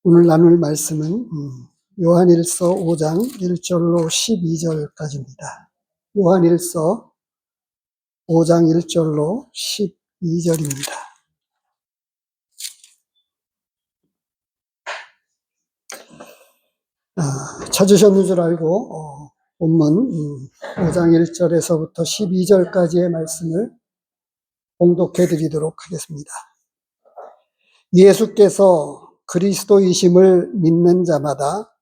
오늘 나눌 말씀은 요한일서 5장 1절로 12절까지입니다. 요한일서 5장 1절로 12절입니다. 찾으셨는 줄 알고 본문 5장 1절에서부터 12절까지의 말씀을 봉독해 드리도록 하겠습니다. 예수께서 그리스도이심을 믿는 자마다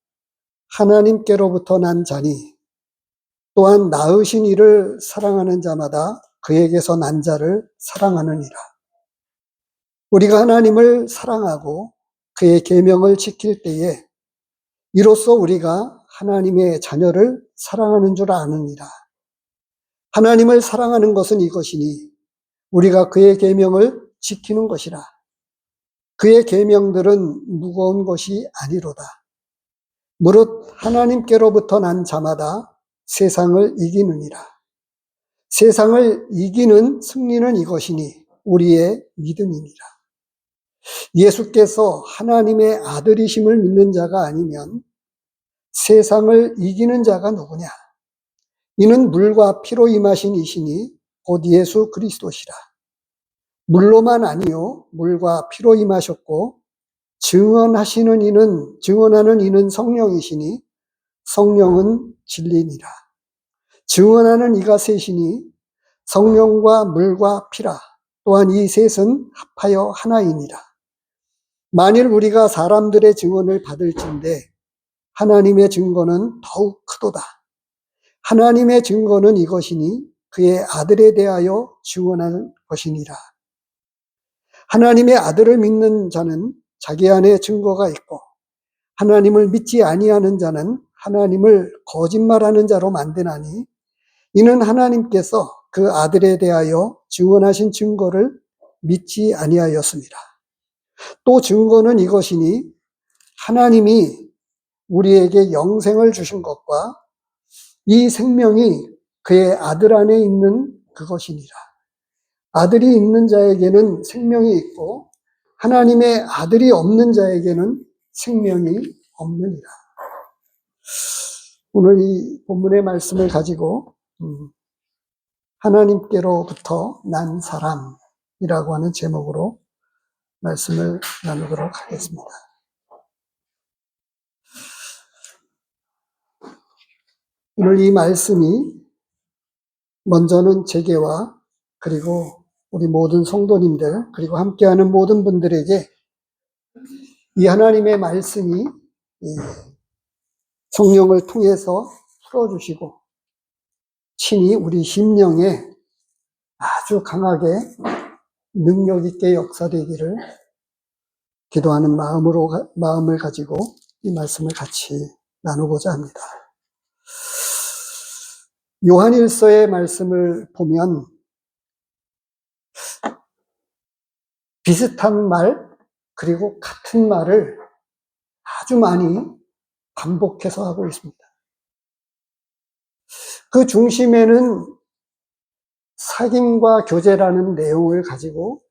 하나님께로부터 난 자니 또한 낳으신 이를 사랑하는 자마다 그에게서 난 자를 사랑하느니라. 우리가 하나님을 사랑하고 그의 계명을 지킬 때에 이로써 우리가 하나님의 자녀를 사랑하는 줄 아느니라. 하나님을 사랑하는 것은 이것이니 우리가 그의 계명을 지키는 것이라. 그의 계명들은 무거운 것이 아니로다. 무릇 하나님께로부터 난 자마다 세상을 이기느니라. 세상을 이기는 승리는 이것이니 우리의 믿음이니라. 예수께서 하나님의 아들이심을 믿는 자가 아니면 세상을 이기는 자가 누구냐? 이는 물과 피로 임하신 이시니 곧 예수 그리스도시라. 물로만 아니요 물과 피로 임하셨고 증언하는 이는 성령이시니 성령은 진리니라. 증언하는 이가 셋이니 성령과 물과 피라. 또한 이 셋은 합하여 하나이니라. 만일 우리가 사람들의 증언을 받을진대 하나님의 증거는 더욱 크도다. 하나님의 증거는 이것이니 그의 아들에 대하여 증언하는 것이니라. 하나님의 아들을 믿는 자는 자기 안에 증거가 있고 하나님을 믿지 아니하는 자는 하나님을 거짓말하는 자로 만드나니 이는 하나님께서 그 아들에 대하여 증언하신 증거를 믿지 아니하였습니다. 또 증거는 이것이니 하나님이 우리에게 영생을 주신 것과 이 생명이 그의 아들 안에 있는 그것이니라. 아들이 있는 자에게는 생명이 있고 하나님의 아들이 없는 자에게는 생명이 없느니라. 오늘 이 본문의 말씀을 가지고 하나님께로부터 난 사람이라고 하는 제목으로 말씀을 나누도록 하겠습니다. 오늘 이 말씀이 먼저는 제게와 그리고 우리 모든 성도님들 그리고 함께하는 모든 분들에게 이 하나님의 말씀이 성령을 통해서 풀어주시고 친히 우리 심령에 아주 강하게 능력 있게 역사되기를 기도하는 마음을 가지고 이 말씀을 같이 나누고자 합니다. 요한일서의 말씀을 보면 비슷한 말 그리고 같은 말을 아주 많이 반복해서 하고 있습니다. 그 중심에는 사귐과 교제라는 내용을 가지고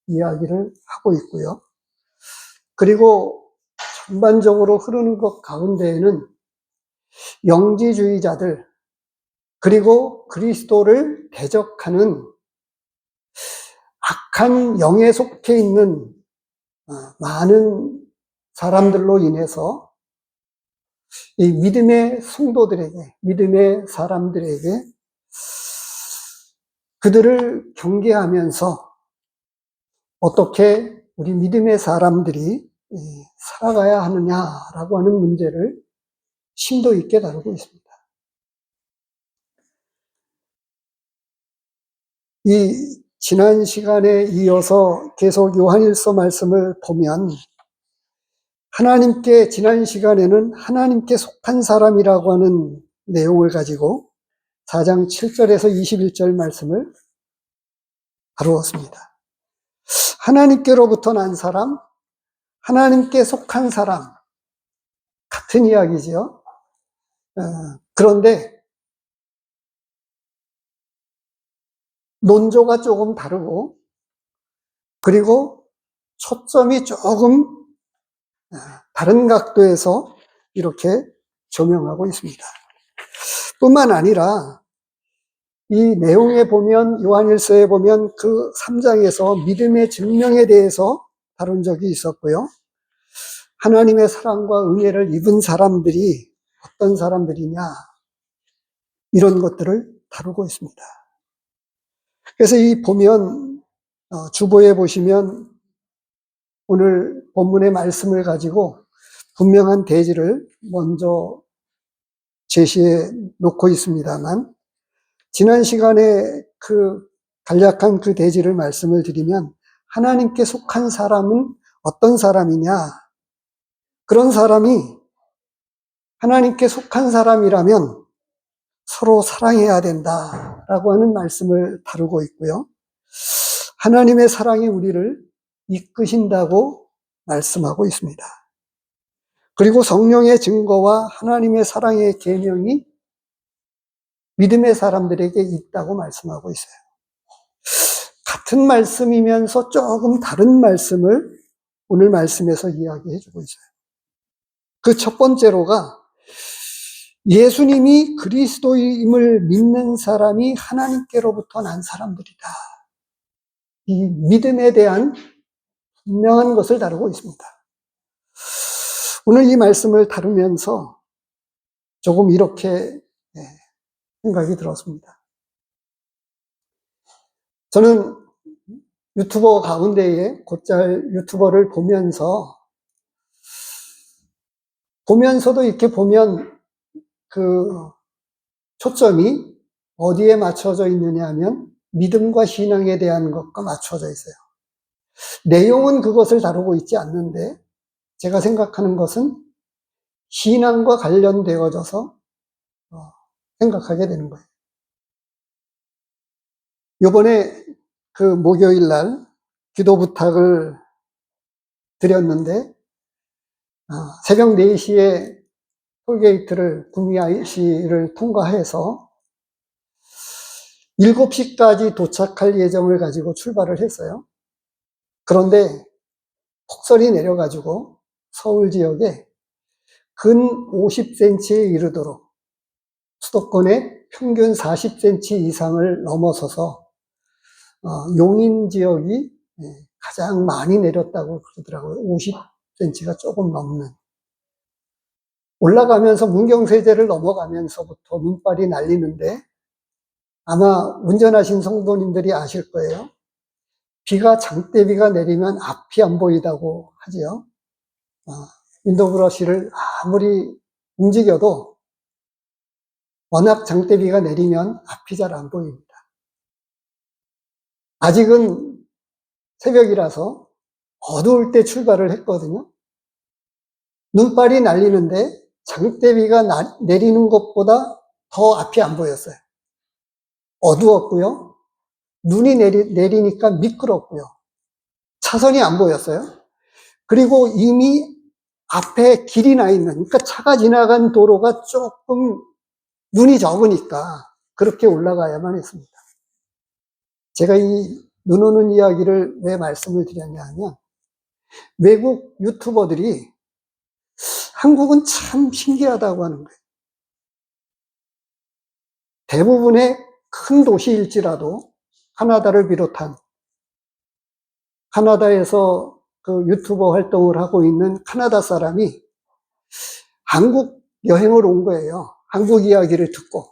이야기를 하고 있고요. 그리고 전반적으로 흐르는 것 가운데에는 영지주의자들 그리고 그리스도를 대적하는 악한 영에 속해 있는 많은 사람들로 인해서 이 믿음의 성도들에게, 믿음의 사람들에게 그들을 경계하면서 어떻게 우리 믿음의 사람들이 살아가야 하느냐라고 하는 문제를 심도 있게 다루고 있습니다. 이 지난 시간에 이어서 계속 요한일서 말씀을 보면 지난 시간에는 하나님께 속한 사람이라고 하는 내용을 가지고 4장 7절에서 21절 말씀을 다루었습니다. 하나님께로부터 난 사람, 하나님께 속한 사람, 같은 이야기죠. 그런데 논조가 조금 다르고 그리고 초점이 조금 다른 각도에서 이렇게 조명하고 있습니다. 뿐만 아니라 이 내용에 보면, 요한일서에 보면 그 3장에서 믿음의 증명에 대해서 다룬 적이 있었고요. 하나님의 사랑과 은혜를 입은 사람들이 어떤 사람들이냐, 이런 것들을 다루고 있습니다. 그래서 이 보면, 주보에 보시면 오늘 본문의 말씀을 가지고 분명한 대지를 먼저 제시해 놓고 있습니다만, 지난 시간에 그 간략한 그 대지를 말씀을 드리면, 하나님께 속한 사람은 어떤 사람이냐, 그런 사람이 하나님께 속한 사람이라면 서로 사랑해야 된다라고 하는 말씀을 다루고 있고요. 하나님의 사랑이 우리를 이끄신다고 말씀하고 있습니다. 그리고 성령의 증거와 하나님의 사랑의 계명이 믿음의 사람들에게 있다고 말씀하고 있어요. 같은 말씀이면서 조금 다른 말씀을 오늘 말씀에서 이야기해 주고 있어요. 그 첫 번째로가 예수님이 그리스도임을 믿는 사람이 하나님께로부터 난 사람들이다. 이 믿음에 대한 분명한 것을 다루고 있습니다. 오늘 이 말씀을 다루면서 조금 이렇게 생각이 들었습니다. 저는 유튜버 가운데에 곧잘 유튜버를 보면서도 이렇게 보면 그 초점이 어디에 맞춰져 있느냐 하면 믿음과 신앙에 대한 것과 맞춰져 있어요. 내용은 그것을 다루고 있지 않는데 제가 생각하는 것은 신앙과 관련되어져서 생각하게 되는 거예요. 요번에 그 목요일 날 기도 부탁을 드렸는데 새벽 4시에 톨게이트를 구미 IC를 통과해서 7시까지 도착할 예정을 가지고 출발을 했어요. 그런데 폭설이 내려가지고 서울 지역에 근 50cm에 이르도록 수도권의 평균 40cm 이상을 넘어서서 용인 지역이 가장 많이 내렸다고 그러더라고요. 50cm가 조금 넘는. 올라가면서 문경세제를 넘어가면서부터 눈발이 날리는데 아마 운전하신 성도님들이 아실 거예요. 장대비가 내리면 앞이 안 보이다고 하지요. 윈도브러시를 아무리 움직여도 워낙 장대비가 내리면 앞이 잘 안 보입니다. 아직은 새벽이라서 어두울 때 출발을 했거든요. 눈발이 날리는데 장대비가 내리는 것보다 더 앞이 안 보였어요. 어두웠고요. 눈이 내리니까 미끄럽고요. 차선이 안 보였어요. 그리고 이미 앞에 길이 나 있는, 그러니까 차가 지나간 도로가 조금 눈이 적으니까 그렇게 올라가야만 했습니다. 제가 이 눈 오는 이야기를 왜 말씀을 드렸냐 하면 외국 유튜버들이 한국은 참 신기하다고 하는 거예요. 대부분의 큰 도시일지라도 카나다를 비롯한 카나다에서 그 유튜버 활동을 하고 있는 카나다 사람이 한국 여행을 온 거예요. 한국 이야기를 듣고.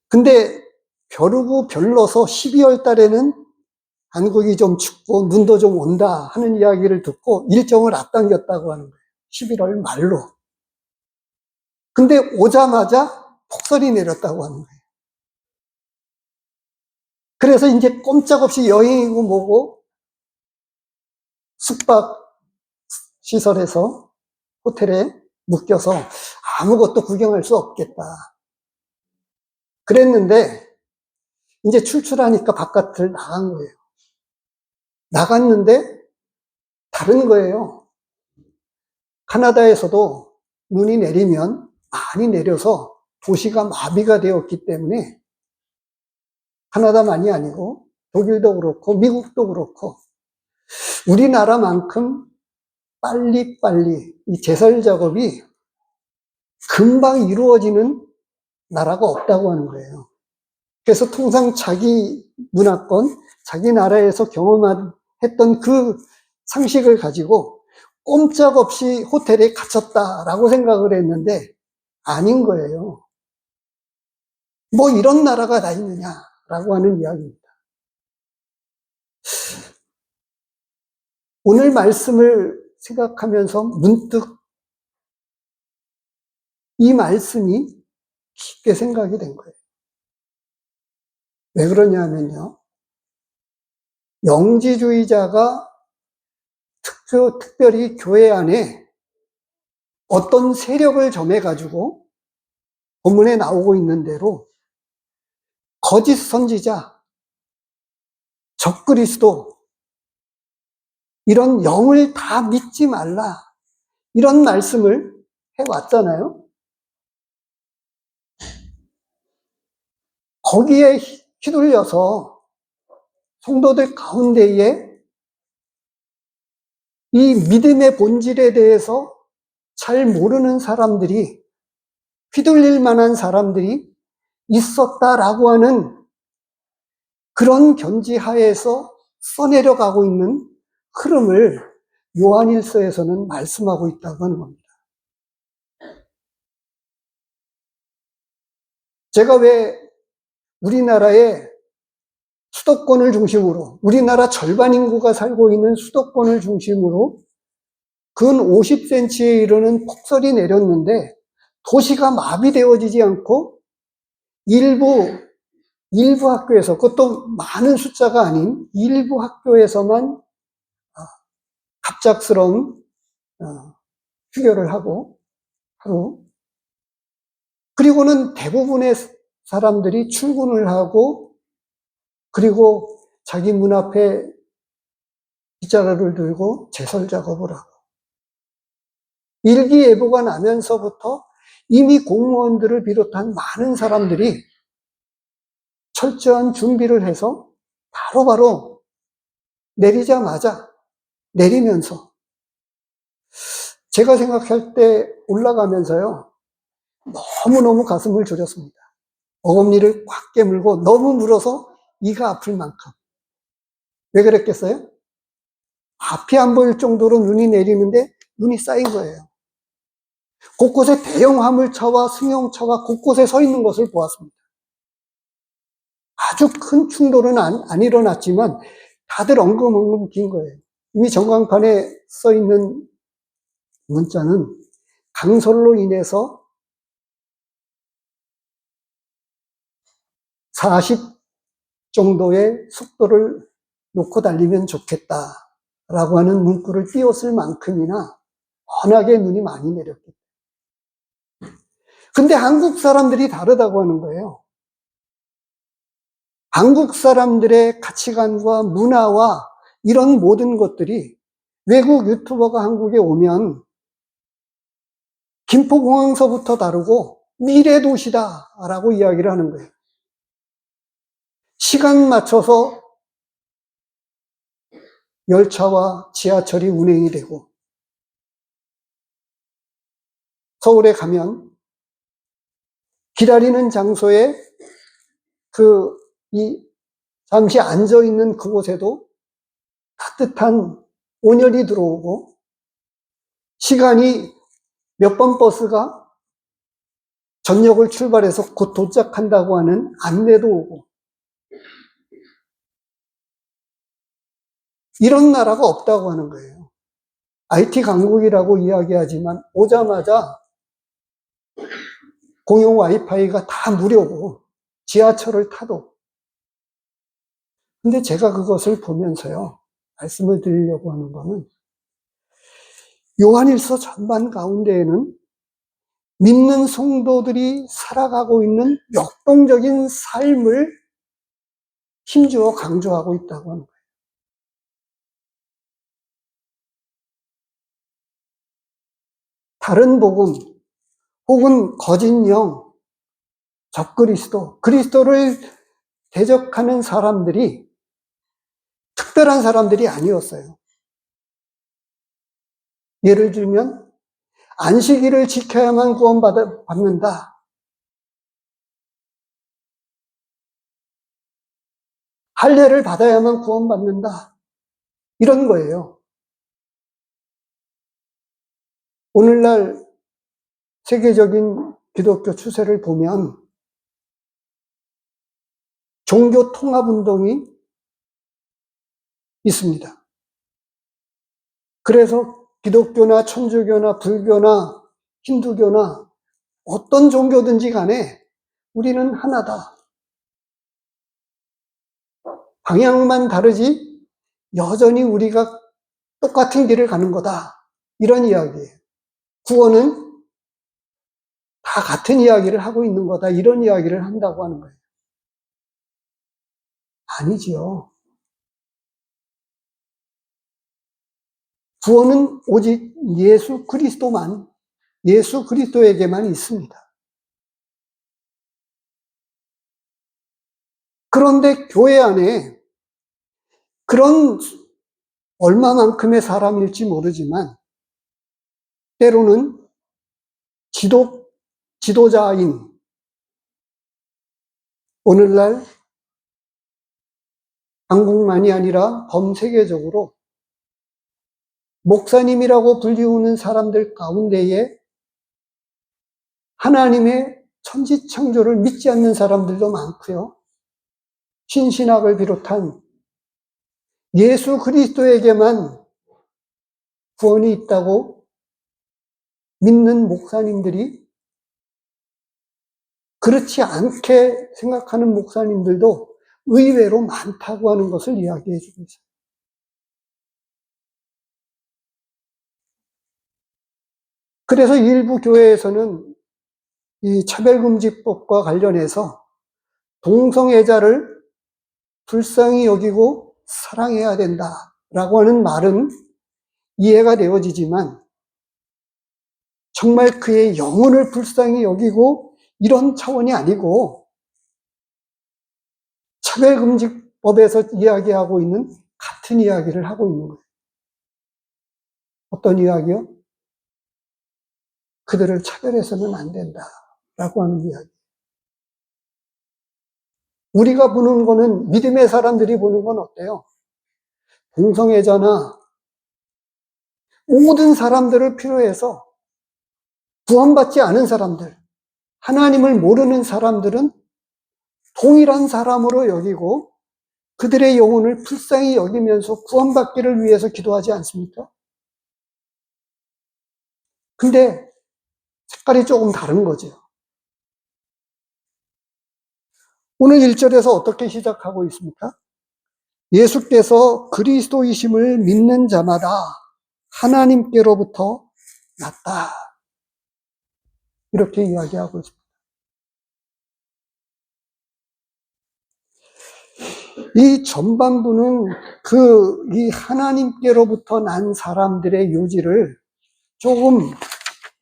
근데 벼르고 별러서 12월 달에는 한국이 좀 춥고 눈도 좀 온다 하는 이야기를 듣고 일정을 앞당겼다고 하는 거예요. 11월 말로. 근데 오자마자 폭설이 내렸다고 하는 거예요. 그래서 이제 꼼짝없이 여행이고 뭐고 숙박 시설에서 호텔에 묶여서 아무것도 구경할 수 없겠다. 그랬는데 이제 출출하니까 바깥을 나간 거예요. 나갔는데 다른 거예요. 카나다에서도 눈이 내리면 많이 내려서 도시가 마비가 되었기 때문에 카나다만이 아니고 독일도 그렇고 미국도 그렇고 우리나라만큼 빨리빨리 이 제설 작업이 금방 이루어지는 나라가 없다고 하는 거예요. 그래서 통상 자기 문화권, 자기 나라에서 경험했던 그 상식을 가지고 꼼짝없이 호텔에 갇혔다라고 생각을 했는데 아닌 거예요. 뭐 이런 나라가 다 있느냐라고 하는 이야기입니다. 오늘 말씀을 생각하면서 문득 이 말씀이 깊게 생각이 된 거예요. 왜 그러냐면요. 영지주의자가 특별히 교회 안에 어떤 세력을 점해가지고 본문에 나오고 있는 대로 거짓 선지자, 적그리스도 이런 영을 다 믿지 말라 이런 말씀을 해왔잖아요. 거기에 휘둘려서 성도들 가운데에 이 믿음의 본질에 대해서 잘 모르는 사람들이 휘둘릴 만한 사람들이 있었다라고 하는 그런 견지하에서 써내려가고 있는 흐름을 요한일서에서는 말씀하고 있다고 하는 겁니다. 제가 왜 우리나라의 수도권을 중심으로 우리나라 절반 인구가 살고 있는 수도권을 중심으로 근 50cm에 이르는 폭설이 내렸는데 도시가 마비되어지지 않고 일부 학교에서 그것도 많은 숫자가 아닌 일부 학교에서만 갑작스러운 휴교를 하고 하루 그리고는 대부분의 사람들이 출근을 하고 그리고 자기 문 앞에 빗자루를 들고 제설 작업을 하고 일기예보가 나면서부터 이미 공무원들을 비롯한 많은 사람들이 철저한 준비를 해서 바로바로 내리자마자 내리면서 제가 생각할 때 올라가면서요 너무너무 가슴을 졸였습니다. 어금니를 꽉 깨물고 너무 물어서 이가 아플 만큼. 왜 그랬겠어요? 앞이 안 보일 정도로 눈이 내리는데 눈이 쌓인 거예요. 곳곳에 대형 화물차와 승용차가 곳곳에 서 있는 것을 보았습니다. 아주 큰 충돌은 안 일어났지만 다들 엉금엉금 긴 거예요. 이미 전광판에 써 있는 문자는 강솔로 인해서 40 정도의 속도를 놓고 달리면 좋겠다라고 하는 문구를 띄웠을 만큼이나 워낙에 눈이 많이 내렸기 때문에. 근데 한국 사람들이 다르다고 하는 거예요. 한국 사람들의 가치관과 문화와 이런 모든 것들이 외국 유튜버가 한국에 오면 김포공항서부터 다르고 미래도시다라고 이야기를 하는 거예요. 시간 맞춰서 열차와 지하철이 운행이 되고 서울에 가면 기다리는 장소에 잠시 앉아 있는 그곳에도 따뜻한 온열이 들어오고 시간이 몇 번 버스가 전역을 출발해서 곧 도착한다고 하는 안내도 오고 이런 나라가 없다고 하는 거예요. IT 강국이라고 이야기하지만 오자마자 공용 와이파이가 다 무료고 지하철을 타도 근데 제가 그것을 보면서요 말씀을 드리려고 하는 거는 요한일서 전반 가운데에는 믿는 성도들이 살아가고 있는 역동적인 삶을 힘주어 강조하고 있다고 하는 거예요. 다른 복음 혹은 거짓 영, 적그리스도, 그리스도를 대적하는 사람들이 특별한 사람들이 아니었어요. 예를 들면 안식일을 지켜야만 구원받는다. 할례를 받아야만 구원받는다. 이런 거예요. 오늘날 세계적인 기독교 추세를 보면 종교 통합 운동이 있습니다. 그래서 기독교나 천주교나 불교나 힌두교나 어떤 종교든지 간에 우리는 하나다. 방향만 다르지 여전히 우리가 똑같은 길을 가는 거다. 이런 이야기예요. 구원은 다 같은 이야기를 하고 있는 거다. 이런 이야기를 한다고 하는 거예요. 아니지요. 구원은 오직 예수 그리스도에게만 있습니다. 그런데 교회 안에 그런 얼마만큼의 사람일지 모르지만 때로는 지도자인 오늘날 한국만이 아니라 범세계적으로 목사님이라고 불리우는 사람들 가운데에 하나님의 천지창조를 믿지 않는 사람들도 많고요. 신신학을 비롯한 예수 그리스도에게만 구원이 있다고 믿는 목사님들이 그렇지 않게 생각하는 목사님들도 의외로 많다고 하는 것을 이야기해 주고 있어요. 그래서 일부 교회에서는 이 차별금지법과 관련해서 동성애자를 불쌍히 여기고 사랑해야 된다라고 하는 말은 이해가 되어지지만 정말 그의 영혼을 불쌍히 여기고 이런 차원이 아니고 차별금지법에서 이야기하고 있는 같은 이야기를 하고 있는 거예요. 어떤 이야기요? 그들을 차별해서는 안 된다라고 하는 이야기. 우리가 보는 거는 믿음의 사람들이 보는 건 어때요? 동성애자나 모든 사람들을 필요해서 구원받지 않은 사람들, 하나님을 모르는 사람들은 동일한 사람으로 여기고 그들의 영혼을 불쌍히 여기면서 구원받기를 위해서 기도하지 않습니까? 근데 색깔이 조금 다른 거죠. 오늘 1절에서 어떻게 시작하고 있습니까? 예수께서 그리스도이심을 믿는 자마다 하나님께로부터 났다. 이렇게 이야기하고 있습니다. 이 전반부는 이 하나님께로부터 난 사람들의 요지를 조금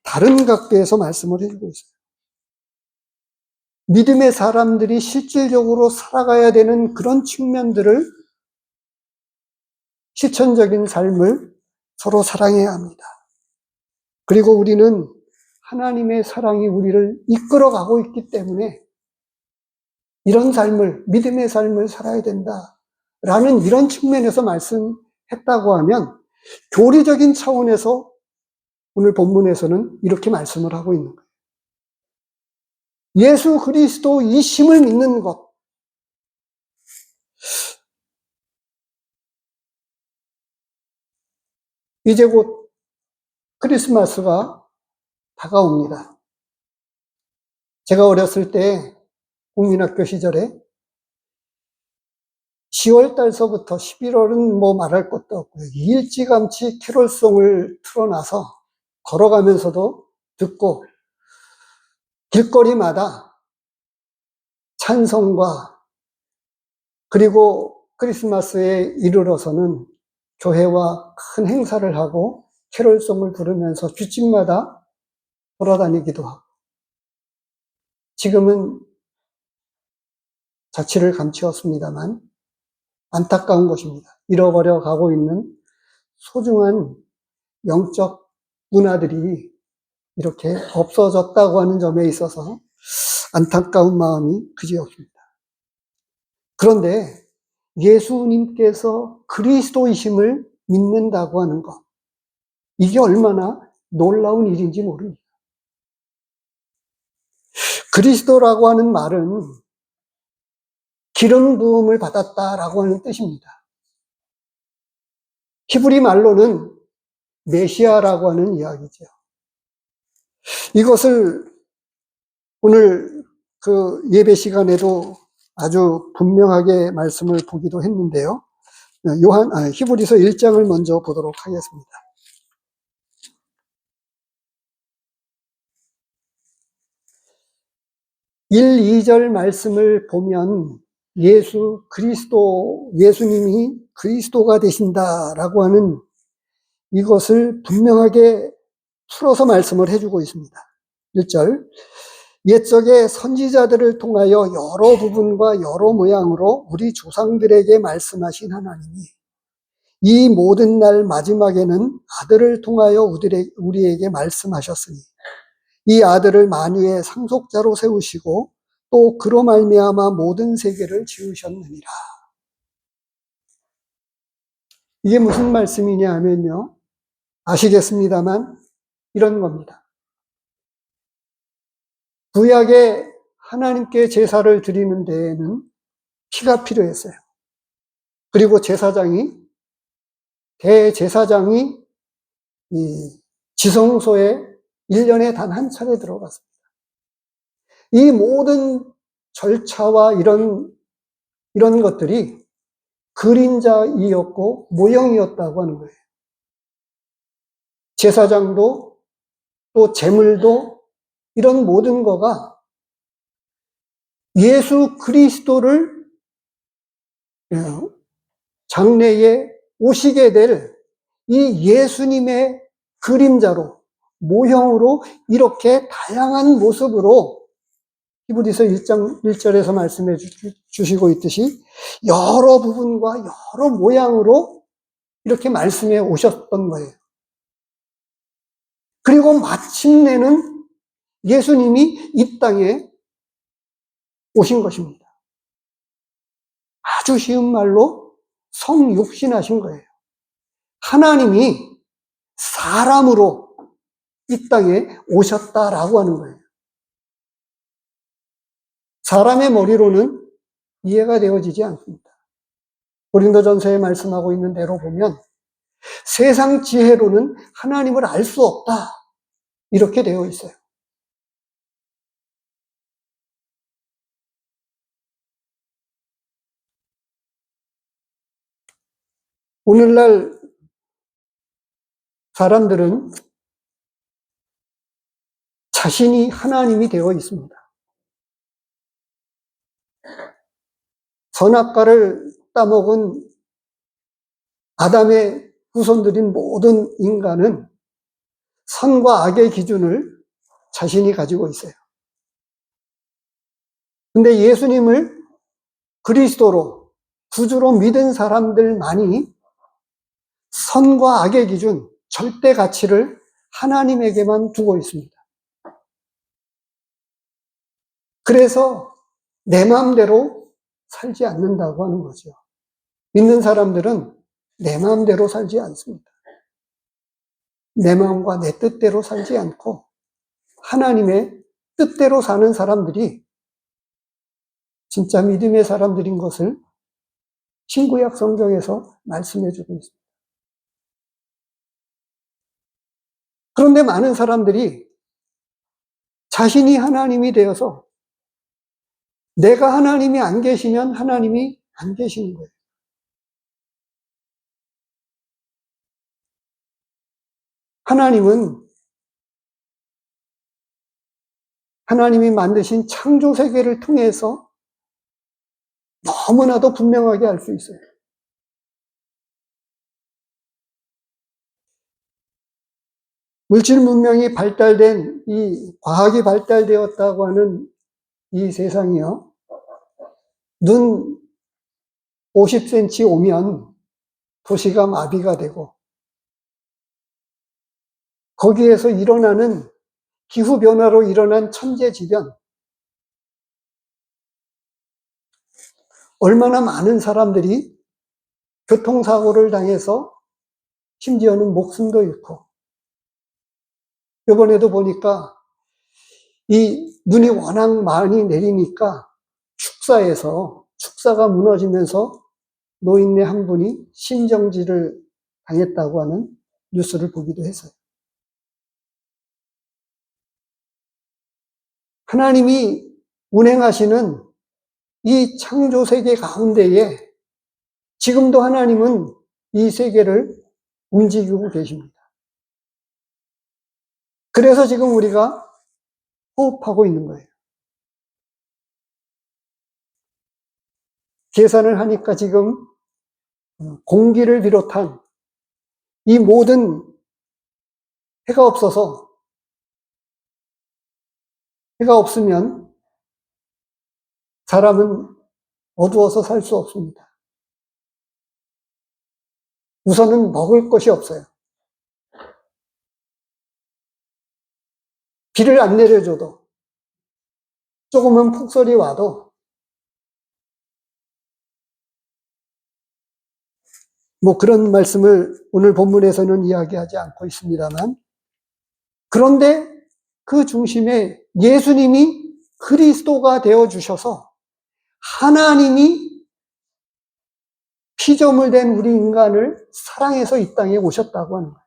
다른 각도에서 말씀을 해주고 있어요. 믿음의 사람들이 실질적으로 살아가야 되는 그런 측면들을 실천적인 삶을 서로 사랑해야 합니다. 그리고 우리는 하나님의 사랑이 우리를 이끌어가고 있기 때문에 이런 삶을, 믿음의 삶을 살아야 된다라는 이런 측면에서 말씀했다고 하면 교리적인 차원에서 오늘 본문에서는 이렇게 말씀을 하고 있는 거예요. 예수 그리스도 이 심을 믿는 것. 이제 곧 크리스마스가 다가옵니다. 제가 어렸을 때 국민학교 시절에 10월 달서부터 11월은 뭐 말할 것도 없고요. 일찌감치 캐롤송을 틀어놔서 걸어가면서도 듣고 길거리마다 찬송과 그리고 크리스마스에 이르러서는 교회와 큰 행사를 하고 캐롤송을 부르면서 뒷집마다 돌아다니기도 하고 지금은 자취를 감추었습니다만 안타까운 것입니다. 잃어버려 가고 있는 소중한 영적 문화들이 이렇게 없어졌다고 하는 점에 있어서 안타까운 마음이 그지없습니다. 그런데 예수님께서 그리스도이심을 믿는다고 하는 것, 이게 얼마나 놀라운 일인지 모릅니다. 그리스도라고 하는 말은 기름 부음을 받았다라고 하는 뜻입니다. 히브리 말로는 메시아라고 하는 이야기죠. 이것을 오늘 그 예배 시간에도 아주 분명하게 말씀을 보기도 했는데요. 히브리서 1장을 먼저 보도록 하겠습니다. 1, 2절 말씀을 보면 예수님이 그리스도가 되신다라고 하는 이것을 분명하게 풀어서 말씀을 해주고 있습니다. 1절, 옛적에 선지자들을 통하여 여러 부분과 여러 모양으로 우리 조상들에게 말씀하신 하나님이 이 모든 날 마지막에는 아들을 통하여 우리에게 말씀하셨으니 이 아들을 만유의 상속자로 세우시고 또 그로 말미암아 모든 세계를 지으셨느니라. 이게 무슨 말씀이냐 하면요, 아시겠습니다만 이런 겁니다. 구약에 하나님께 제사를 드리는 데에는 피가 필요했어요. 그리고 대제사장이 이 지성소에 1년에 단 한 차례 들어갔습니다. 이 모든 절차와 이런 것들이 그림자이었고 모형이었다고 하는 거예요. 제사장도 또 제물도 이런 모든 거가 예수 그리스도를 장래에 오시게 될 이 예수님의 그림자로, 모형으로 이렇게 다양한 모습으로 히브리서 1장 1절에서 말씀해 주시고 있듯이 여러 부분과 여러 모양으로 이렇게 말씀해 오셨던 거예요. 그리고 마침내는 예수님이 이 땅에 오신 것입니다. 아주 쉬운 말로 성육신하신 거예요. 하나님이 사람으로 이 땅에 오셨다라고 하는 거예요. 사람의 머리로는 이해가 되어지지 않습니다. 고린도전서에 말씀하고 있는 대로 보면 세상 지혜로는 하나님을 알 수 없다, 이렇게 되어 있어요. 오늘날 사람들은 자신이 하나님이 되어 있습니다. 선악과를 따먹은 아담의 후손들인 모든 인간은 선과 악의 기준을 자신이 가지고 있어요. 근데 예수님을 그리스도로, 구주로 믿은 사람들만이 선과 악의 기준, 절대 가치를 하나님에게만 두고 있습니다. 그래서 내 마음대로 살지 않는다고 하는 거죠. 믿는 사람들은 내 마음대로 살지 않습니다. 내 마음과 내 뜻대로 살지 않고 하나님의 뜻대로 사는 사람들이 진짜 믿음의 사람들인 것을 신구약 성경에서 말씀해 주고 있습니다. 그런데 많은 사람들이 자신이 하나님이 되어서 내가 하나님이 안 계시면 하나님이 안 계시는 거예요. 하나님이 만드신 창조 세계를 통해서 너무나도 분명하게 알 수 있어요. 물질 문명이 발달된, 이 과학이 발달되었다고 하는 이 세상이요, 눈 50cm 오면 도시가 마비가 되고 거기에서 일어나는 기후변화로 일어난 천재지변, 얼마나 많은 사람들이 교통사고를 당해서 심지어는 목숨도 잃고, 이번에도 보니까 이 눈이 워낙 많이 내리니까 축사가 무너지면서 노인네 한 분이 심정지를 당했다고 하는 뉴스를 보기도 했어요. 하나님이 운행하시는 이 창조 세계 가운데에 지금도 하나님은 이 세계를 움직이고 계십니다. 그래서 지금 우리가 호흡하고 있는 거예요. 계산을 하니까 지금 공기를 비롯한 이 모든 해가 없으면 사람은 어두워서 살 수 없습니다. 우선은 먹을 것이 없어요. 비를 안 내려줘도, 조금은 폭설이 와도, 그런 말씀을 오늘 본문에서는 이야기하지 않고 있습니다만, 그런데 그 중심에 예수님이 그리스도가 되어주셔서 하나님이 피조물 된 우리 인간을 사랑해서 이 땅에 오셨다고 하는 거예요.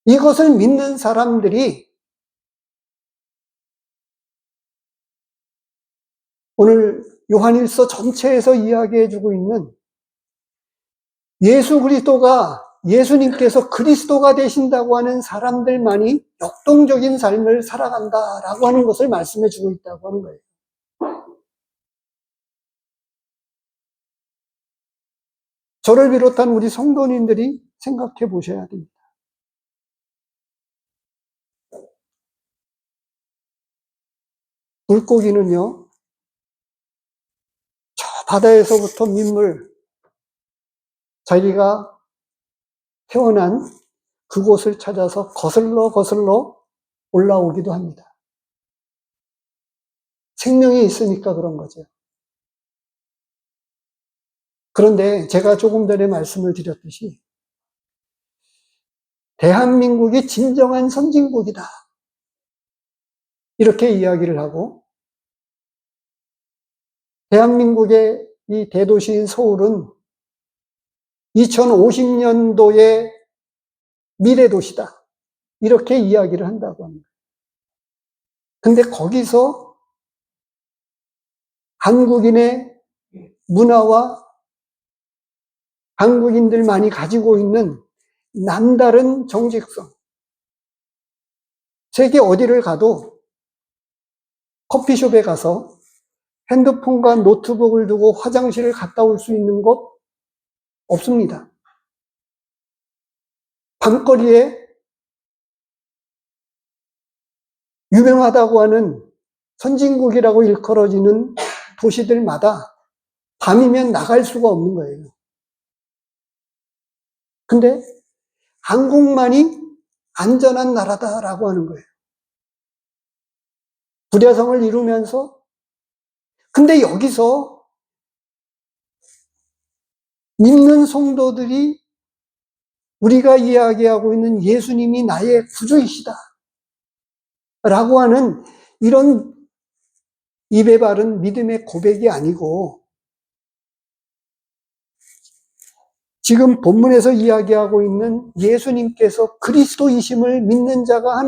이것을 믿는 사람들이 오늘 요한일서 전체에서 이야기해주고 있는 예수님께서 그리스도가 되신다고 하는 사람들만이 역동적인 삶을 살아간다라고 하는 것을 말씀해주고 있다고 하는 거예요. 저를 비롯한 우리 성도님들이 생각해 보셔야 됩니다. 물고기는요, 저 바다에서부터 자기가 태어난 그곳을 찾아서 거슬러 올라오기도 합니다. 생명이 있으니까 그런 거죠. 그런데 제가 조금 전에 말씀을 드렸듯이 대한민국이 진정한 선진국이다, 이렇게 이야기를 하고, 대한민국의 이 대도시인 서울은 2050년도의 미래도시다, 이렇게 이야기를 한다고 합니다. 근데 거기서 한국인의 문화와 한국인들만이 가지고 있는 남다른 정직성, 세계 어디를 가도 커피숍에 가서 핸드폰과 노트북을 두고 화장실을 갔다 올 수 있는 곳 없습니다. 밤거리에 유명하다고 하는 선진국이라고 일컬어지는 도시들마다 밤이면 나갈 수가 없는 거예요. 근데 한국만이 안전한 나라다라고 하는 거예요. 부자성을 이루면서, 근데 여기서 믿는 성도들이 우리가 이야기하고 있는 예수님이 나의 구주이시다 라고 하는 이런 입에 바른 믿음의 고백이 아니고, 지금 본문에서 이야기하고 있는 예수님께서 그리스도이심을 믿는 자가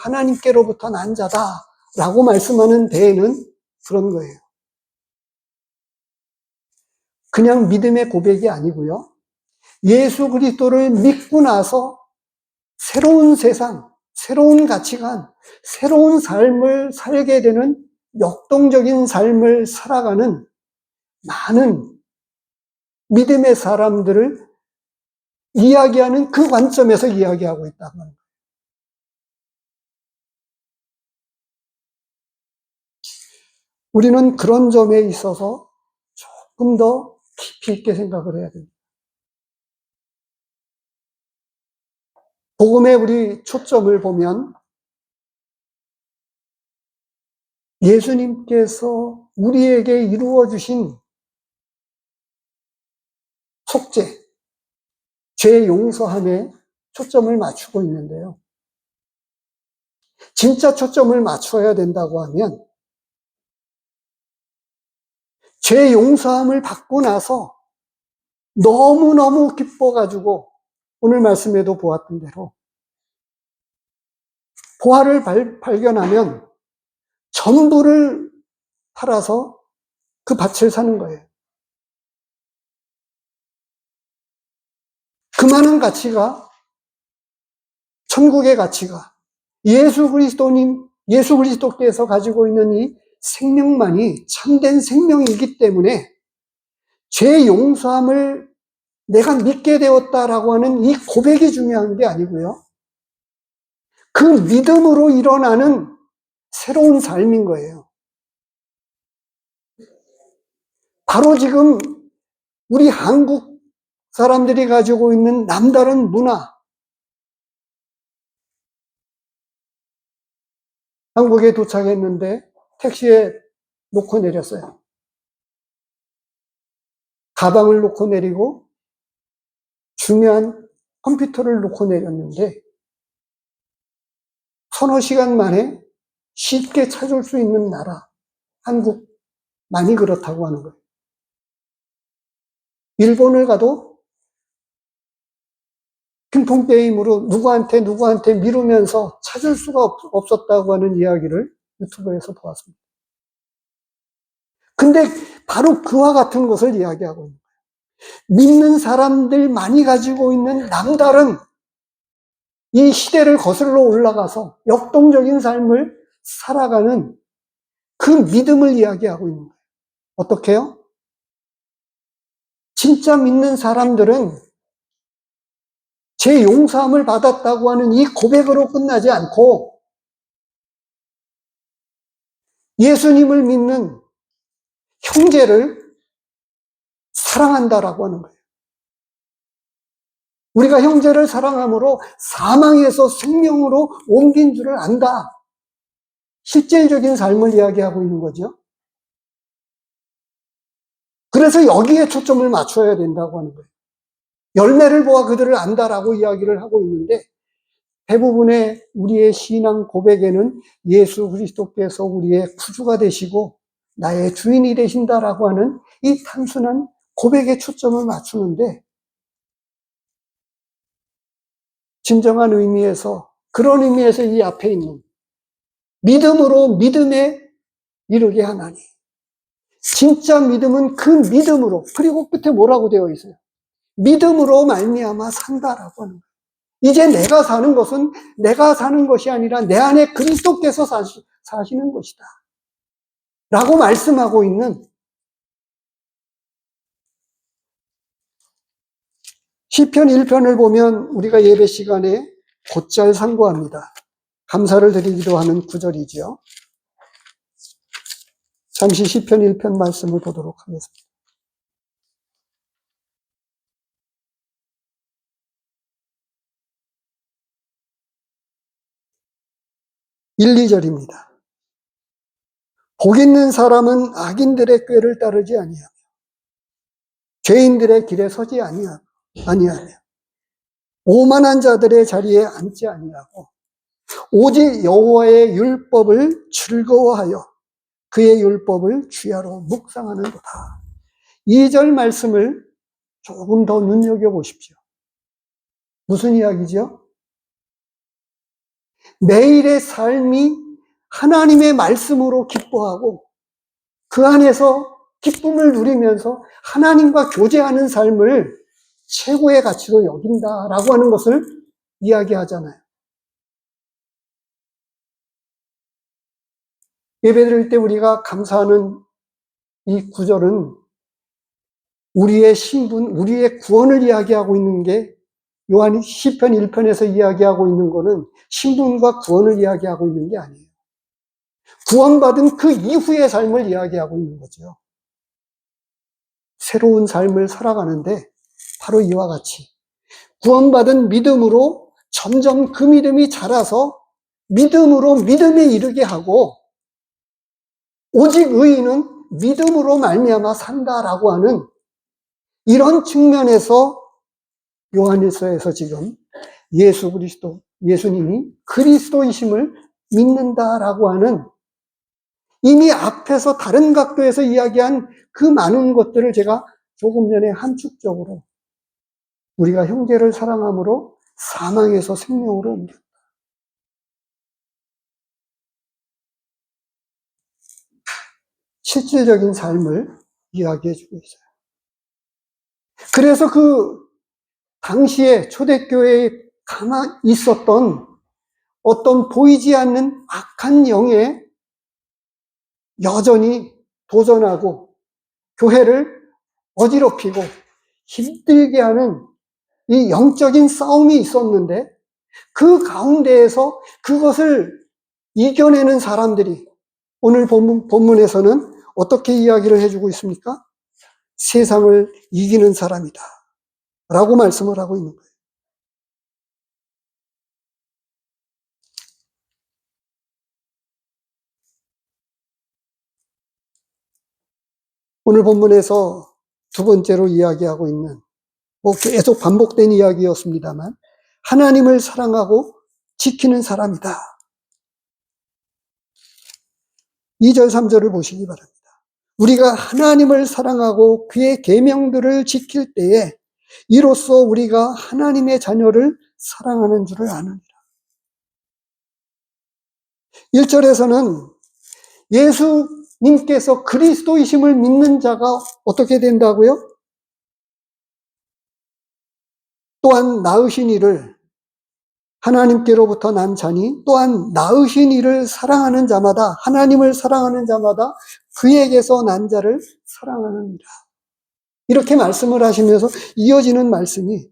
하나님께로부터 난 자다라고 말씀하는 데에는 그런 거예요. 그냥 믿음의 고백이 아니고요, 예수 그리스도를 믿고 나서 새로운 세상, 새로운 가치관, 새로운 삶을 살게 되는 역동적인 삶을 살아가는 많은 믿음의 사람들을 이야기하는 그 관점에서 이야기하고 있다고 합니다. 우리는 그런 점에 있어서 조금 더 깊이 있게 생각을 해야 됩니다. 복음의 우리 초점을 보면 예수님께서 우리에게 이루어 주신 속죄, 죄 용서함에 초점을 맞추고 있는데요. 진짜 초점을 맞춰야 된다고 하면 죄 용서함을 받고 나서 너무너무 기뻐가지고 오늘 말씀에도 보았던 대로 보화를 발견하면 전부를 팔아서 그 밭을 사는 거예요. 그 많은 가치가, 천국의 가치가 예수 그리스도께서 가지고 있는 이 생명만이 참된 생명이기 때문에 죄 용서함을 내가 믿게 되었다라고 하는 이 고백이 중요한 게 아니고요. 그 믿음으로 일어나는 새로운 삶인 거예요. 바로 지금 우리 한국 사람들이 가지고 있는 남다른 문화, 한국에 도착했는데 택시에 놓고 내렸어요. 가방을 놓고 내리고 중요한 컴퓨터를 놓고 내렸는데 서너 시간 만에 쉽게 찾을 수 있는 나라, 한국만이 그렇다고 하는 거예요. 일본을 가도 핑퐁게임으로 누구한테 미루면서 찾을 수가 없었다고 하는 이야기를 유튜브에서 보았습니다. 근데 바로 그와 같은 것을 이야기하고 있는 거예요. 믿는 사람들 많이 가지고 있는 남다른 이 시대를 거슬러 올라가서 역동적인 삶을 살아가는 그 믿음을 이야기하고 있는 거예요. 어떻게요? 진짜 믿는 사람들은 제 용서함을 받았다고 하는 이 고백으로 끝나지 않고 예수님을 믿는 형제를 사랑한다라고 하는 거예요. 우리가 형제를 사랑함으로 사망에서 생명으로 옮긴 줄을 안다. 실질적인 삶을 이야기하고 있는 거죠. 그래서 여기에 초점을 맞춰야 된다고 하는 거예요. 열매를 보아 그들을 안다라고 이야기를 하고 있는데 대부분의 우리의 신앙 고백에는 예수 그리스도께서 우리의 구주가 되시고 나의 주인이 되신다라고 하는 이 단순한 고백에 초점을 맞추는데 진정한 의미에서, 그런 의미에서 이 앞에 있는 믿음으로 믿음에 이르게 하나니, 진짜 믿음은 그 믿음으로, 그리고 끝에 뭐라고 되어 있어요? 믿음으로 말미암아 산다라고 하는 거예요. 이제 내가 사는 것은 내가 사는 것이 아니라 내 안에 그리스도께서 사시는 것이다 라고 말씀하고 있는 시편 1편을 보면 우리가 예배 시간에 곧잘 상고합니다. 감사를 드리기도 하는 구절이지요. 잠시 시편 1편 말씀을 보도록 하겠습니다. 1, 2절입니다. 복 있는 사람은 악인들의 꾀를 따르지 아니하며 죄인들의 길에 서지 아니하며 오만한 자들의 자리에 앉지 아니하고 오직 여호와의 율법을 즐거워하여 그의 율법을 주야로 묵상하는도다. 2절 말씀을 조금 더 눈여겨보십시오. 무슨 이야기죠? 매일의 삶이 하나님의 말씀으로 기뻐하고 그 안에서 기쁨을 누리면서 하나님과 교제하는 삶을 최고의 가치로 여긴다라고 하는 것을 이야기하잖아요. 예배드릴 때 우리가 감사하는 이 구절은 우리의 신분, 우리의 구원을 이야기하고 있는 게 요한 시편 1편에서 이야기하고 있는 거는 신분과 구원을 이야기하고 있는 게 아니에요. 구원받은 그 이후의 삶을 이야기하고 있는 거죠. 새로운 삶을 살아가는데 바로 이와 같이 구원받은 믿음으로 점점 그 믿음이 자라서 믿음으로 믿음에 이르게 하고 오직 의인은 믿음으로 말미암아 산다라고 하는 이런 측면에서 요한일서에서 지금 예수 그리스도, 예수님이 그리스도이심을 믿는다라고 하는 이미 앞에서 다른 각도에서 이야기한 그 많은 것들을 제가 조금 전에 함축적으로 우리가 형제를 사랑함으로 사망에서 생명으로 옮겼다. 실질적인 삶을 이야기해주고 있어요. 그래서 그 당시에 초대교회에 가만히 있었던 어떤 보이지 않는 악한 영에 여전히 도전하고 교회를 어지럽히고 힘들게 하는 이 영적인 싸움이 있었는데 그 가운데에서 그것을 이겨내는 사람들이 오늘 본문에서는 어떻게 이야기를 해주고 있습니까? 세상을 이기는 사람이다 라고 말씀을 하고 있는 거예요. 오늘 본문에서 두 번째로 이야기하고 있는 계속 반복된 이야기였습니다만 하나님을 사랑하고 지키는 사람이다. 2절 3절을 보시기 바랍니다. 우리가 하나님을 사랑하고 그의 계명들을 지킬 때에 이로써 우리가 하나님의 자녀를 사랑하는 줄을 아느니라. 1절에서는 예수님께서 그리스도이심을 믿는 자가 어떻게 된다고요? 또한 낳으신 이를 하나님께로부터 난 자니 또한 낳으신 이를 사랑하는 자마다 하나님을 사랑하는 자마다 그에게서 난 자를 사랑하느니라. 이렇게 말씀을 하시면서 이어지는 말씀이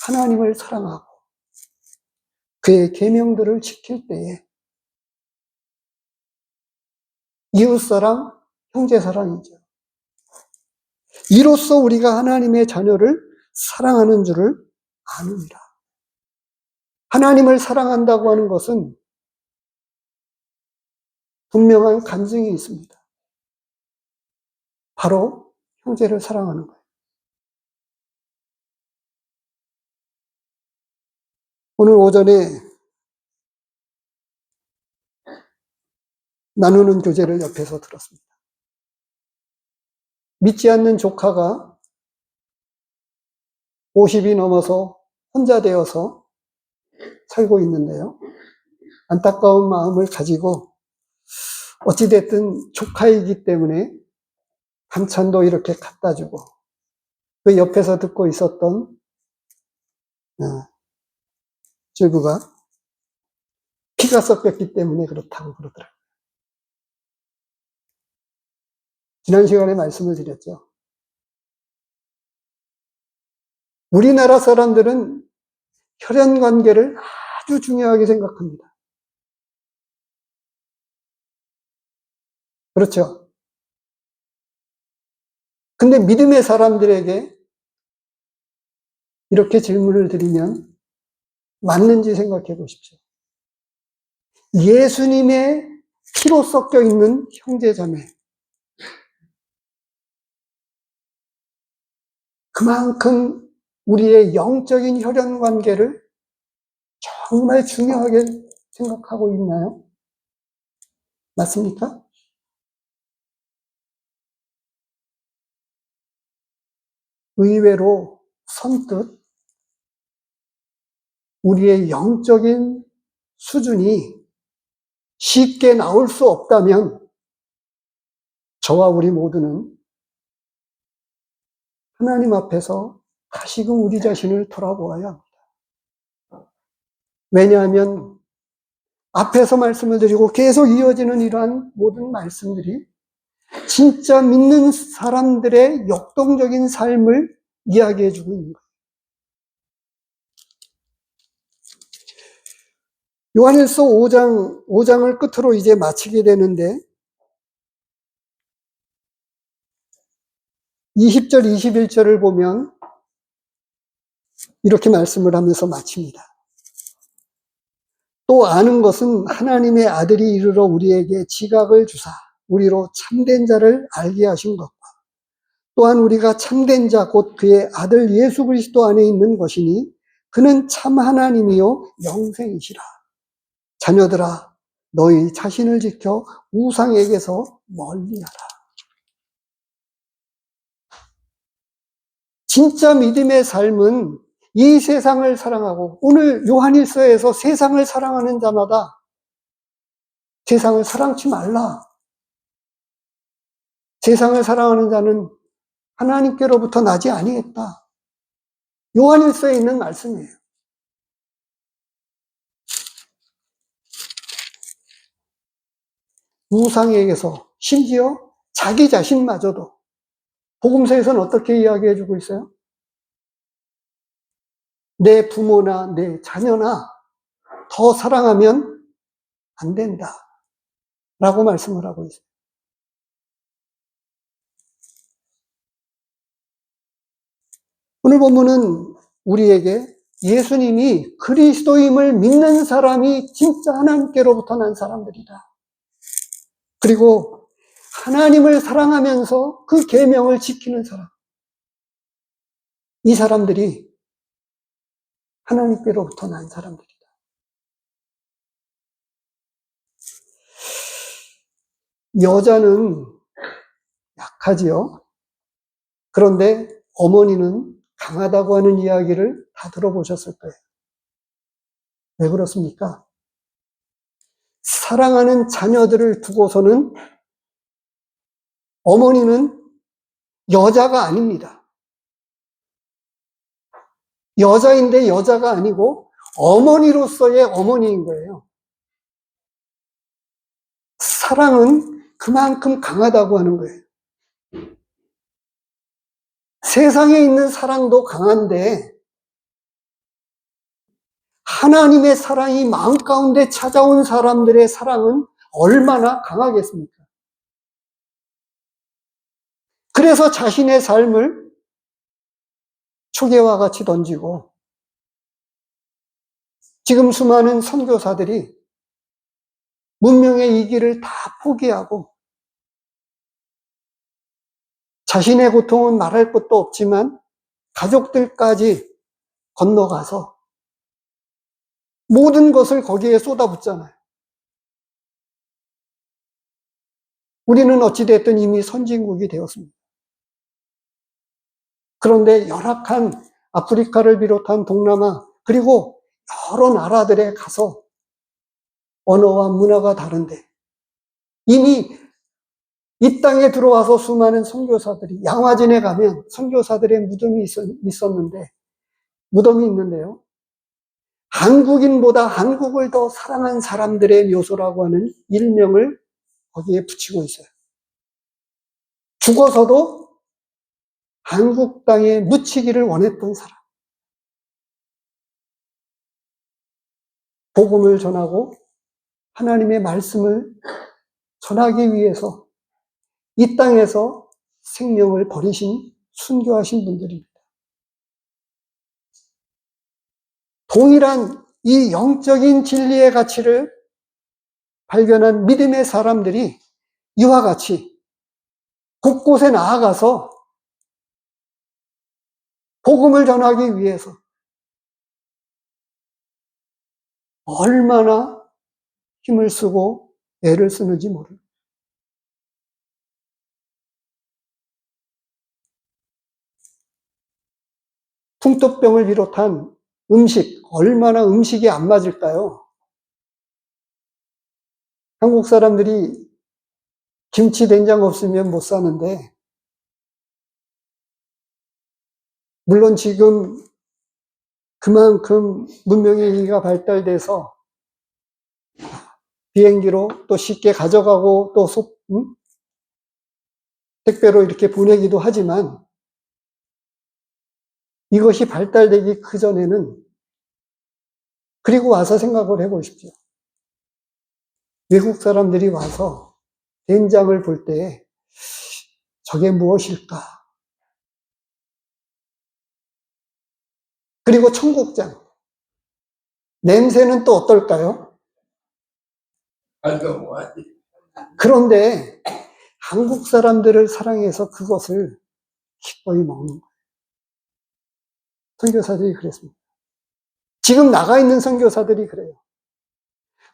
하나님을 사랑하고 그의 계명들을 지킬 때에 이웃사랑, 형제사랑이죠. 이로써 우리가 하나님의 자녀를 사랑하는 줄을 아느니라. 하나님을 사랑한다고 하는 것은 분명한 간증이 있습니다. 바로 형제를 사랑하는 거예요. 오늘 오전에 나누는 교제를 옆에서 들었습니다. 믿지 않는 조카가 50이 넘어서 혼자 되어서 살고 있는데요. 안타까운 마음을 가지고 어찌됐든 조카이기 때문에 반찬도 이렇게 갖다 주고 그 옆에서 듣고 있었던 주부가 피가 섞였기 때문에 그렇다고 그러더라고요. 지난 시간에 말씀을 드렸죠. 우리나라 사람들은 혈연 관계를 아주 중요하게 생각합니다. 그렇죠? 근데 믿음의 사람들에게 이렇게 질문을 드리면 맞는지 생각해 보십시오. 예수님의 피로 섞여 있는 형제자매. 그만큼 우리의 영적인 혈연 관계를 정말 중요하게 생각하고 있나요? 맞습니까? 의외로 선뜻 우리의 영적인 수준이 쉽게 나올 수 없다면 저와 우리 모두는 하나님 앞에서 다시금 우리 자신을 돌아보아야 합니다. 왜냐하면 앞에서 말씀을 드리고 계속 이어지는 이러한 모든 말씀들이 진짜 믿는 사람들의 역동적인 삶을 이야기해 주고 있는 거예요. 요한일서 5장을 끝으로 이제 마치게 되는데 20절, 21절을 보면 이렇게 말씀을 하면서 마칩니다. 또 아는 것은 하나님의 아들이 이르러 우리에게 지각을 주사 우리로 참된 자를 알게 하신 것과 또한 우리가 참된 자 곧 그의 아들 예수 그리스도 안에 있는 것이니 그는 참 하나님이요 영생이시라. 자녀들아 너희 자신을 지켜 우상에게서 멀리하라. 진짜 믿음의 삶은 이 세상을 사랑하고 오늘 요한일서에서 세상을 사랑하는 자마다 세상을 사랑치 말라. 세상을 사랑하는 자는 하나님께로부터 나지 아니했다. 요한일서에 있는 말씀이에요. 우상에게서 심지어 자기 자신마저도 복음서에서는 어떻게 이야기해주고 있어요? 내 부모나 내 자녀나 더 사랑하면 안 된다. 라고 말씀을 하고 있어요. 오늘 본문은 우리에게 예수님이 그리스도임을 믿는 사람이 진짜 하나님께로부터 난 사람들이다. 그리고 하나님을 사랑하면서 그 계명을 지키는 사람. 이 사람들이 하나님께로부터 난 사람들이다. 여자는 약하지요. 그런데 어머니는 강하다고 하는 이야기를 다 들어보셨을 거예요. 왜 그렇습니까? 사랑하는 자녀들을 두고서는 어머니는 여자가 아닙니다. 여자인데 여자가 아니고 어머니로서의 어머니인 거예요. 사랑은 그만큼 강하다고 하는 거예요. 세상에 있는 사랑도 강한데 하나님의 사랑이 마음 가운데 찾아온 사람들의 사랑은 얼마나 강하겠습니까? 그래서 자신의 삶을 초계와 같이 던지고 지금 수많은 선교사들이 문명의 이 길을 다 포기하고 자신의 고통은 말할 것도 없지만 가족들까지 건너가서 모든 것을 거기에 쏟아붓잖아요. 우리는 어찌됐든 이미 선진국이 되었습니다. 그런데 열악한 아프리카를 비롯한 동남아 그리고 여러 나라들에 가서 언어와 문화가 다른데 이미 이 땅에 들어와서 수많은 선교사들이 양화진에 가면 선교사들의 무덤이 있었는데 무덤이 있는데요. 한국인보다 한국을 더 사랑한 사람들의 묘소라고 하는 일명을 거기에 붙이고 있어요. 죽어서도 한국 땅에 묻히기를 원했던 사람. 복음을 전하고 하나님의 말씀을 전하기 위해서 이 땅에서 생명을 버리신 순교하신 분들입니다. 동일한 이 영적인 진리의 가치를 발견한 믿음의 사람들이 이와 같이 곳곳에 나아가서 복음을 전하기 위해서 얼마나 힘을 쓰고 애를 쓰는지 모릅니다. 풍토병을 비롯한 음식, 얼마나 음식이 안 맞을까요? 한국 사람들이 김치 된장 없으면 못 사는데 물론 지금 그만큼 문명의가 발달돼서 비행기로 또 쉽게 가져가고 또 택배로 이렇게 보내기도 하지만 이것이 발달되기 그전에는 그리고 와서 생각을 해보십시오. 외국 사람들이 와서 된장을 볼 때 저게 무엇일까? 그리고 청국장. 냄새는 또 어떨까요? 그런데 한국 사람들을 사랑해서 그것을 기꺼이 먹는 거예요. 선교사들이 그랬습니다. 지금 나가 있는 선교사들이 그래요.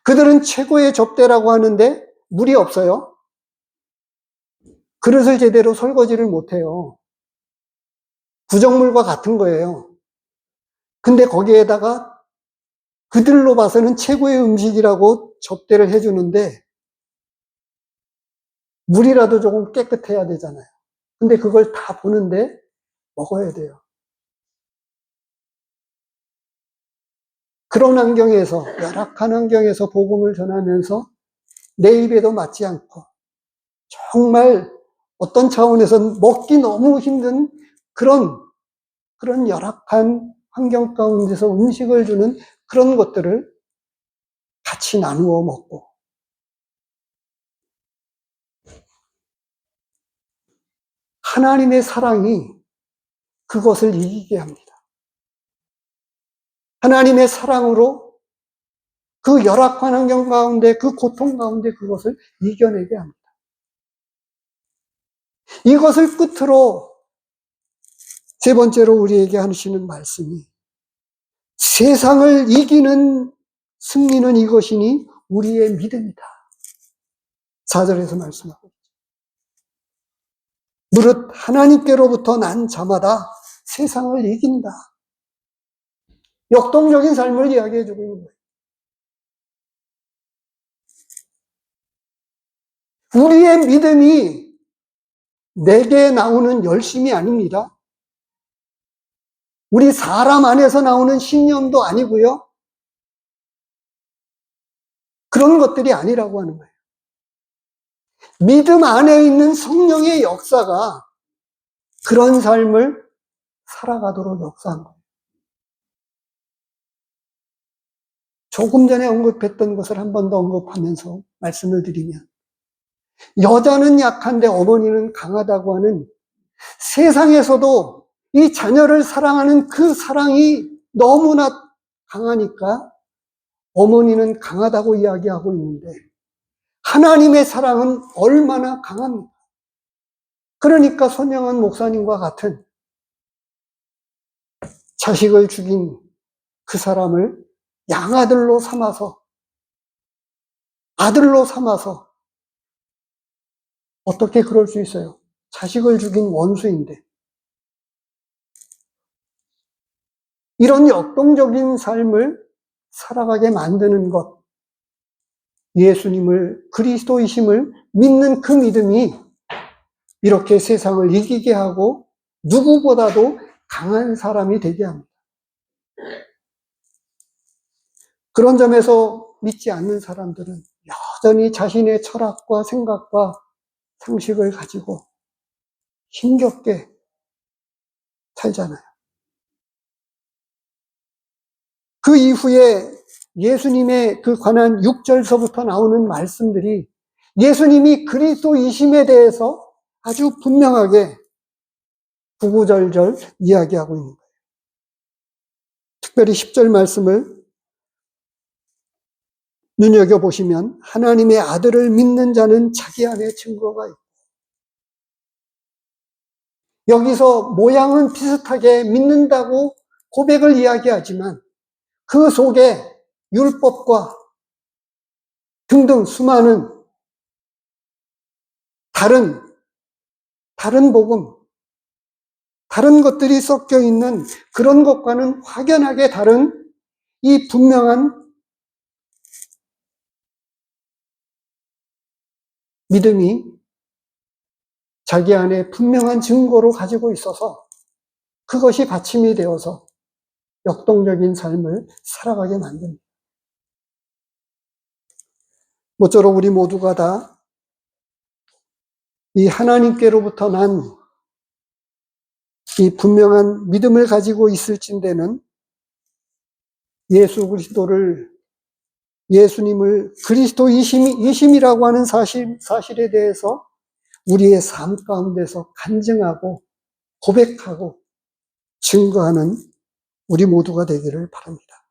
그들은 최고의 접대라고 하는데 물이 없어요. 그릇을 제대로 설거지를 못해요. 구정물과 같은 거예요. 근데 거기에다가 그들로 봐서는 최고의 음식이라고 접대를 해주는데 물이라도 조금 깨끗해야 되잖아요. 근데 그걸 다 보는데 먹어야 돼요. 그런 환경에서, 열악한 환경에서 복음을 전하면서 내 입에도 맞지 않고 정말 어떤 차원에서는 먹기 너무 힘든 그런 열악한 환경 가운데서 음식을 주는 그런 것들을 같이 나누어 먹고 하나님의 사랑이 그것을 이기게 합니다. 하나님의 사랑으로 그 열악한 환경 가운데, 그 고통 가운데 그것을 이겨내게 합니다. 이것을 끝으로 세 번째로 우리에게 하시는 말씀이 세상을 이기는 승리는 이것이니 우리의 믿음이다. 4절에서 말씀하고 있죠. 무릇 하나님께로부터 난 자마다 세상을 이긴다. 역동적인 삶을 이야기해 주고 있는 거예요. 우리의 믿음이 내게 나오는 열심이 아닙니다. 우리 사람 안에서 나오는 신념도 아니고요. 그런 것들이 아니라고 하는 거예요. 믿음 안에 있는 성령의 역사가 그런 삶을 살아가도록 역사한 거예요. 조금 전에 언급했던 것을 한 번 더 언급하면서 말씀을 드리면 여자는 약한데 어머니는 강하다고 하는 세상에서도 이 자녀를 사랑하는 그 사랑이 너무나 강하니까 어머니는 강하다고 이야기하고 있는데 하나님의 사랑은 얼마나 강합니까? 그러니까 손영은 목사님과 같은 자식을 죽인 그 사람을 양아들로 삼아서 아들로 삼아서 어떻게 그럴 수 있어요? 자식을 죽인 원수인데 이런 역동적인 삶을 살아가게 만드는 것, 예수님을 그리스도이심을 믿는 그 믿음이 이렇게 세상을 이기게 하고 누구보다도 강한 사람이 되게 합니다. 그런 점에서 믿지 않는 사람들은 여전히 자신의 철학과 생각과 상식을 가지고 힘겹게 살잖아요. 그 이후에 예수님의 그 관한 6절서부터 나오는 말씀들이 예수님이 그리스도이심에 대해서 아주 분명하게 구구절절 이야기하고 있는 거예요. 특별히 10절 말씀을 눈여겨보시면 하나님의 아들을 믿는 자는 자기 안에 증거가 있고 여기서 모양은 비슷하게 믿는다고 고백을 이야기하지만 그 속에 율법과 등등 수많은 다른 복음, 다른 것들이 섞여 있는 그런 것과는 확연하게 다른 이 분명한 믿음이 자기 안에 분명한 증거로 가지고 있어서 그것이 받침이 되어서 역동적인 삶을 살아가게 만듭니다. 모쪼록 우리 모두가 다 이 하나님께로부터 난 이 분명한 믿음을 가지고 있을진대는 예수님을 그리스도이심이라고 하는 사실에 대해서 우리의 삶 가운데서 간증하고 고백하고 증거하는 우리 모두가 되기를 바랍니다.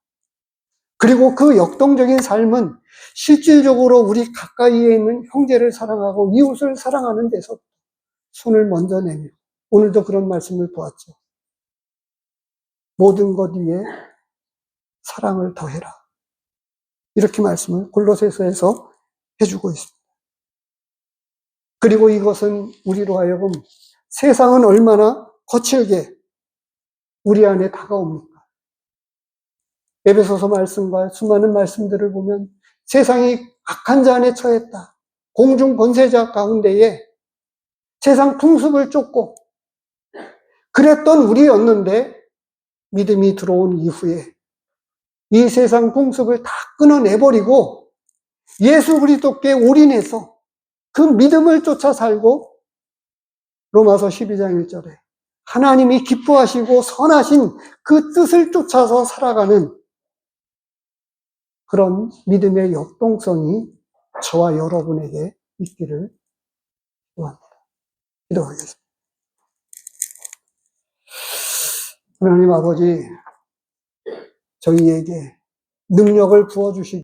그리고 그 역동적인 삶은 실질적으로 우리 가까이에 있는 형제를 사랑하고 이웃을 사랑하는 데서 손을 먼저 내밀. 오늘도 그런 말씀을 보았죠. 모든 것 위에 사랑을 더해라. 이렇게 말씀을 골로새서에서 해주고 있습니다. 그리고 이것은 우리로 하여금 세상은 얼마나 거칠게 우리 안에 다가옵니까? 에베소서 말씀과 수많은 말씀들을 보면 세상이 악한 자 안에 처했다. 공중 권세자 가운데에 세상 풍습을 쫓고 그랬던 우리였는데 믿음이 들어온 이후에 이 세상 풍습을 다 끊어내버리고 예수 그리스도께 올인해서 그 믿음을 쫓아 살고 로마서 12장 1절에 하나님이 기뻐하시고 선하신 그 뜻을 쫓아서 살아가는 그런 믿음의 역동성이 저와 여러분에게 있기를 기도합니다. 기도하겠습니다. 하나님 아버지, 저희에게 능력을 부어주시고